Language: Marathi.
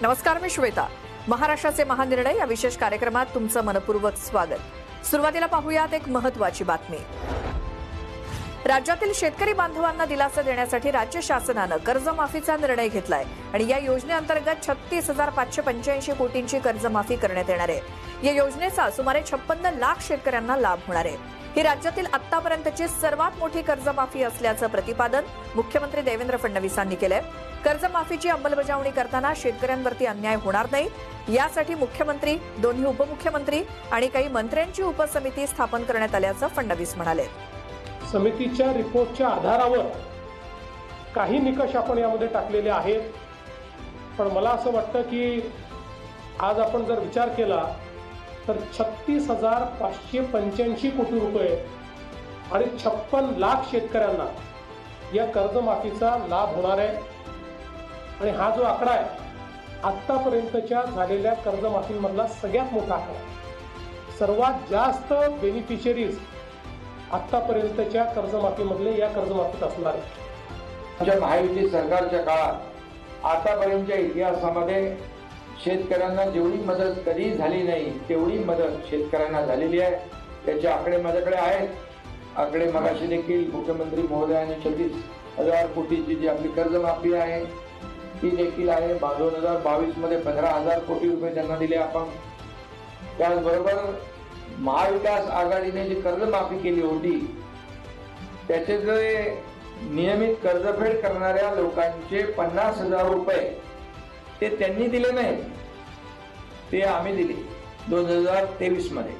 नमस्कार, मी श्वेता. महाराष्ट्राचे महानिर्णय या विशेष कार्यक्रमात तुमचं मनपूर्वक स्वागत. सुरुवातीला पाहूयात एक महत्त्वाची बातमी. राज्यातील शेतकरी बांधवांना दिलासा देण्यासाठी राज्य शासनानं कर्जमाफीचा निर्णय घेतलाय आणि या योजनेअंतर्गत 36,585 कोटींची कर्जमाफी करण्यात येणार आहे. या योजनेचा सुमारे 56 लाख शेतकऱ्यांना लाभ होणार आहे. ही राज्यातील आतापर्यंतची सर्वात मोठी कर्जमाफी असल्याचं प्रतिपादन मुख्यमंत्री देवेंद्र फडणवीसांनी केलंय. कर्जमाफीची अंमलबजावणी करताना शेतकऱ्यांवरती अन्याय होणार नाही, यासाठी मुख्यमंत्री, दोन्ही उपमुख्यमंत्री आणि काही मंत्र्यांची उपसमिती स्थापन करण्यात आल्याचं फडणवीस म्हणाले. समितीच्या रिपोर्टच्या आधारावर काही निकष आपण यामध्ये टाकलेले आहेत, पण मला असं वाटतं की आज आपण जर विचार केला तर 36,585 कोटी रुपये आणि 56 लाख शेतकऱ्यांना या कर्जमाफीचा लाभ होणार आहे. आणि हा जो आकडा आहे आत्तापर्यंतच्या झालेल्या कर्जमाफीमधला सगळ्यात मोठा आकडा. सर्वात जास्त बेनिफिशरीज आत्तापर्यंतच्या कर्जमाफीमधले या कर्जमाफीत असणार आहे. आमच्या महायुती सरकारच्या काळात आतापर्यंतच्या इतिहासामध्ये शेतकऱ्यांना जेवढी मदत कधी झाली नाही तेवढी मदत शेतकऱ्यांना झालेली आहे. त्याचे आकडे माझ्याकडे आहेत. आकडे मगाशी देखील मुख्यमंत्री महोदयांनी 36,000 कोटीची जी आपली कर्जमाफी आहे ती देखील आहे. 2022 मध्ये 15,000 कोटी रुपये त्यांना दिले आपण. त्याचबरोबर महाविकास आघाडीने जी कर्जमाफी केली होती त्याचे जे नियमित कर्जफेड करणाऱ्या लोकांचे 50,000 रुपये ते त्यांनी दिले नाहीत, ते आम्ही दिले 2023 मध्ये.